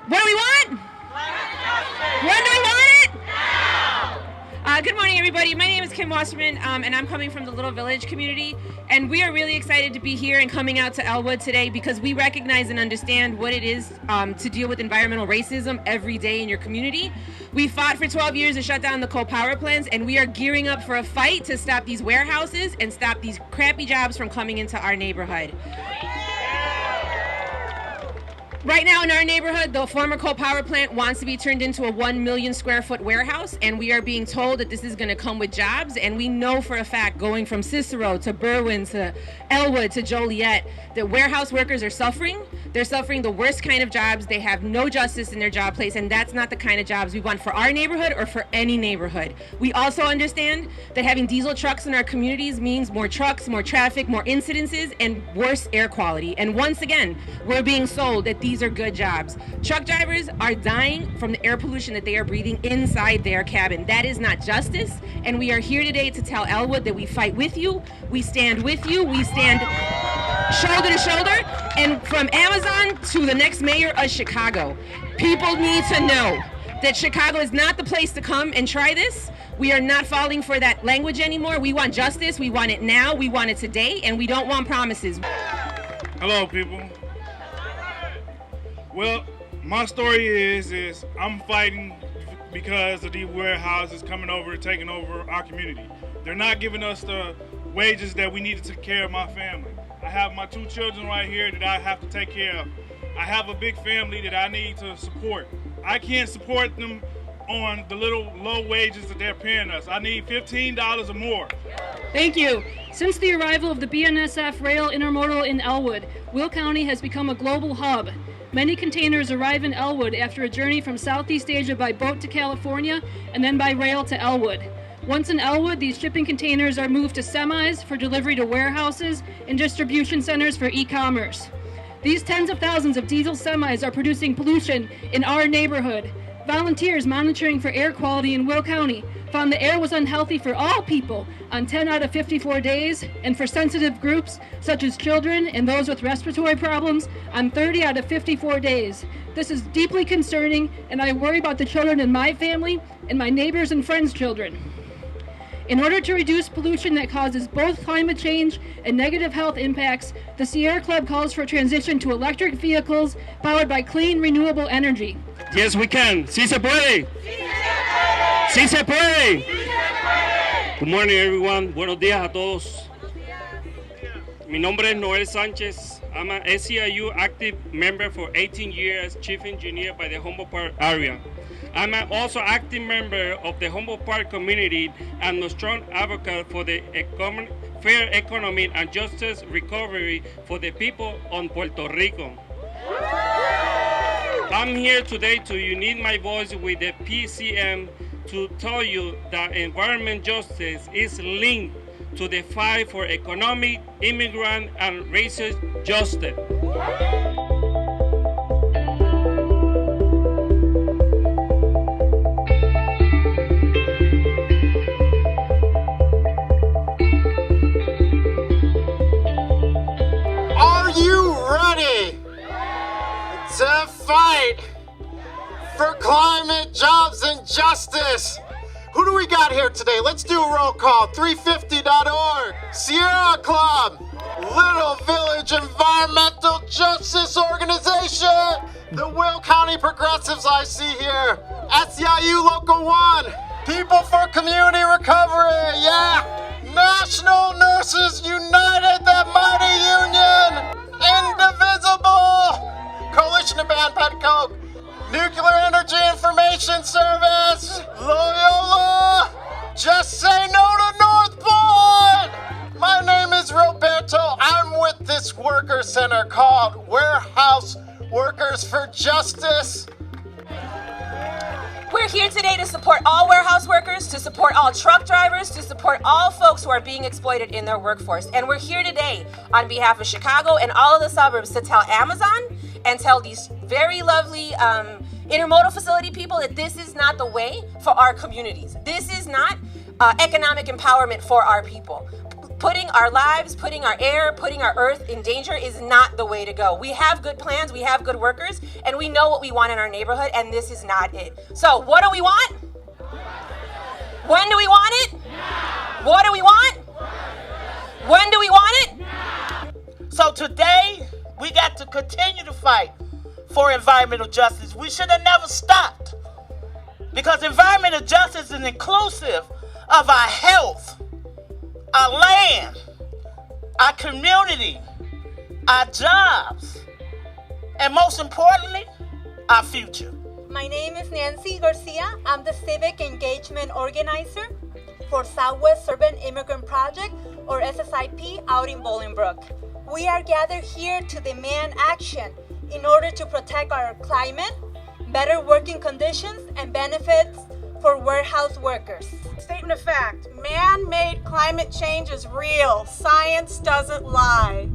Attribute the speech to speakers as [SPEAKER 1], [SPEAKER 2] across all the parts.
[SPEAKER 1] What do we want? When do we want it? Good morning, everybody. My name is Kim Wasserman, and I'm coming from the Little Village community. And we are really excited to be here and coming out to Elwood today because we recognize and understand what it is to deal with environmental racism every day in your community. We fought for 12 years to shut down the coal power plants, and we are gearing up for a fight to stop these warehouses and stop these crappy jobs from coming into our neighborhood. Right now in our neighborhood, the former coal power plant wants to be turned into a 1 million square foot warehouse, and we are being told that this is going to come with jobs, and we know for a fact, going from Cicero to Berwyn to Elwood to Joliet, that warehouse workers are suffering. They're suffering the worst kind of jobs. They have no justice in their job place, and that's not the kind of jobs we want for our neighborhood or for any neighborhood. We also understand that having diesel trucks in our communities means more trucks, more traffic, more incidences, and worse air quality. And once again, we're being sold that these are good jobs. Truck drivers are dying from the air pollution that they are breathing inside their cabin. That is not justice, and we are here today to tell Elwood that we fight with you, we stand with you, we stand shoulder to shoulder, and from Amazon to the next mayor of Chicago, people need to know that Chicago is not the place to come and try this. We are not falling for that language anymore. We want justice, we want it now, we want it today, and we don't want promises.
[SPEAKER 2] Hello, people. Well, my story is I'm fighting because of these warehouses coming over, taking over our community. They're not giving us the wages that we need to take care of my family. I have my 2 children right here that I have to take care of. I have a big family that I need to support. I can't support them on the little low wages that they're paying us. I need $15 or more.
[SPEAKER 3] Thank you. Since the arrival of the BNSF Rail Intermodal in Elwood, Will County has become a global hub. Many containers arrive in Elwood after a journey from Southeast Asia by boat to California and then by rail to Elwood. Once in Elwood, these shipping containers are moved to semis for delivery to warehouses and distribution centers for e-commerce. These tens of thousands of diesel semis are producing pollution in our neighborhood. Volunteers monitoring for air quality in Will County found the air was unhealthy for all people on 10 out of 54 days, and for sensitive groups such as children and those with respiratory problems on 30 out of 54 days. This is deeply concerning, and I worry about the children in my family and my neighbors' and friends' children. In order to reduce pollution that causes both climate change and negative health impacts, the Sierra Club calls for a transition to electric vehicles powered by clean, renewable energy.
[SPEAKER 4] Yes, we can. Sí se puede. Sí se puede. Good morning, everyone. Buenos días a todos. Mi nombre es Noel Sánchez. I'm an SEIU active member for 18 years, chief engineer by the Humboldt Park area. I'm also active member of the Humboldt Park community and a strong advocate for the fair economy and justice recovery for the people on Puerto Rico. I'm here today to unite my voice with the PCM to tell you that environment justice is linked to the fight for economic, immigrant, and racial justice.
[SPEAKER 5] Are you ready to fight for climate, jobs, and justice? Who do we got here today? Let's do a roll call. 350.org, Sierra Club, Little Village Environmental Justice Organization, the Will County Progressives I see here, SEIU Local 1, People for Community Recovery, yeah, National Nurses United, that mighty union, Indivisible, Coalition to Ban Pet Coke, Nuclear Energy Information Service, Loyola, Just Say No to North Point. My name is Roberto. I'm with this worker center called Warehouse Workers for Justice.
[SPEAKER 1] We're here today to support all warehouse workers, to support all truck drivers, to support all folks who are being exploited in their workforce. And we're here today on behalf of Chicago and all of the suburbs to tell Amazon and tell these very lovely intermodal facility people that this is not the way for our communities. This is not economic empowerment for our people. Putting our lives, putting our air, putting our earth in danger is not the way to go. We have good plans, we have good workers, and we know what we want in our neighborhood, and this is not it. So what do we want? When do we want it? What do we want? When do we want it?
[SPEAKER 6] So today, we got to continue to fight for environmental justice. We should have never stopped, because environmental justice is inclusive of our health, our land, our community, our jobs, and most importantly, our future.
[SPEAKER 7] My name is Nancy Garcia. I'm the Civic Engagement Organizer for Southwest Urban Immigrant Project, or SSIP, out in Bolingbrook. We are gathered here to demand action in order to protect our climate, better working conditions, and benefits for warehouse workers.
[SPEAKER 8] Statement of fact, man-made climate change is real. Science doesn't lie.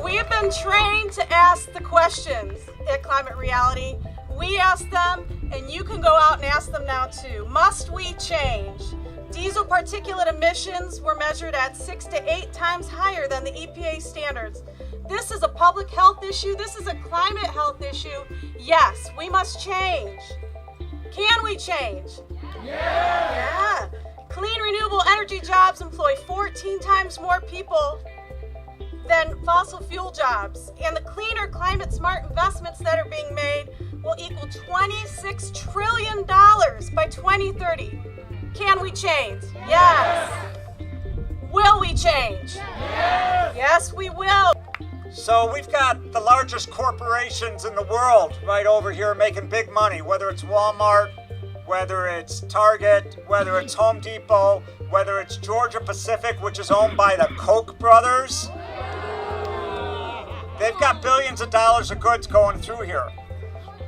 [SPEAKER 8] We have been trained to ask the questions at Climate Reality. We ask them, and you can go out and ask them now too. Must we change? Diesel particulate emissions were measured at 6 to 8 times higher than the EPA standards. This is a public health issue. This is a climate health issue. Yes, we must change. Can we change? Yeah. Clean renewable energy jobs employ 14 times more people than fossil fuel jobs. And the cleaner, climate smart investments that are being made will equal $26 trillion by 2030. Can we change? Yes. Will we change? Yes, we will.
[SPEAKER 9] So we've got the largest corporations in the world right over here making big money, whether it's Walmart, whether it's Target, whether it's Home Depot, whether it's Georgia Pacific, which is owned by the Koch brothers. They've got billions of dollars of goods going through here.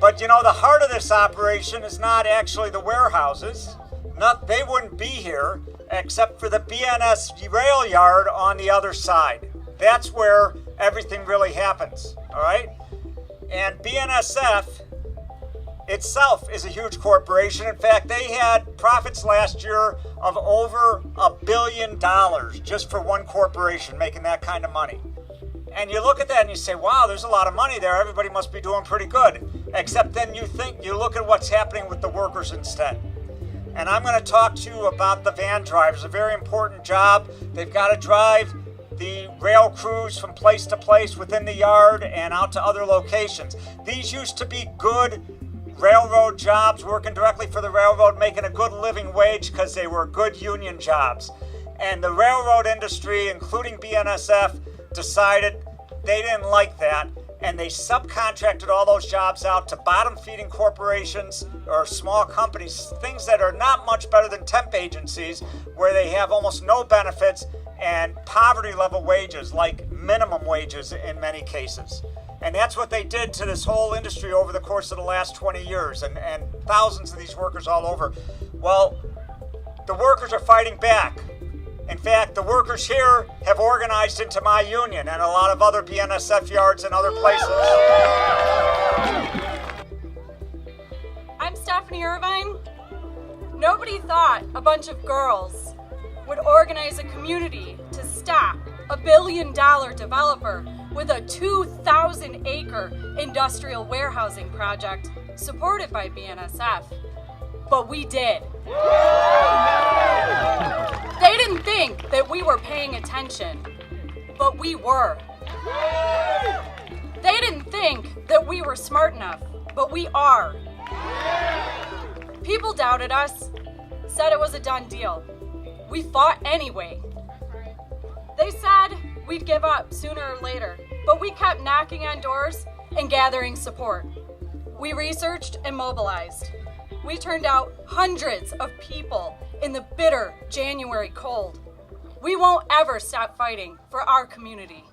[SPEAKER 9] But you know, the heart of this operation is not actually the warehouses. They wouldn't be here except for the BNS rail yard on the other side. That's where everything really happens, all right? And BNSF itself is a huge corporation. In fact, they had profits last year of over $1 billion just for one corporation making that kind of money. And you look at that and you say, wow, there's a lot of money there. Everybody must be doing pretty good. Except then you look at what's happening with the workers instead. And I'm going to talk to you about the van drivers, a very important job. They've got to drive the rail crews from place to place within the yard and out to other locations. These used to be good railroad jobs, working directly for the railroad, making a good living wage because they were good union jobs. And the railroad industry, including BNSF, decided they didn't like that, and they subcontracted all those jobs out to bottom-feeding corporations or small companies, things that are not much better than temp agencies, where they have almost no benefits and poverty-level wages, like minimum wages in many cases. And that's what they did to this whole industry over the course of the last 20 years, and thousands of these workers all over. Well, the workers are fighting back. In fact, the workers here have organized into my union and a lot of other BNSF yards and other places.
[SPEAKER 8] I'm Stephanie Irvine. Nobody thought a bunch of girls would organize a community to stop a $1 billion developer with a 2,000-acre industrial warehousing project supported by BNSF. But we did. They didn't think that we were paying attention, but we were. They didn't think that we were smart enough, but we are. People doubted us, said it was a done deal. We fought anyway. They said we'd give up sooner or later, but we kept knocking on doors and gathering support. We researched and mobilized. We turned out hundreds of people in the bitter January cold. We won't ever stop fighting for our community.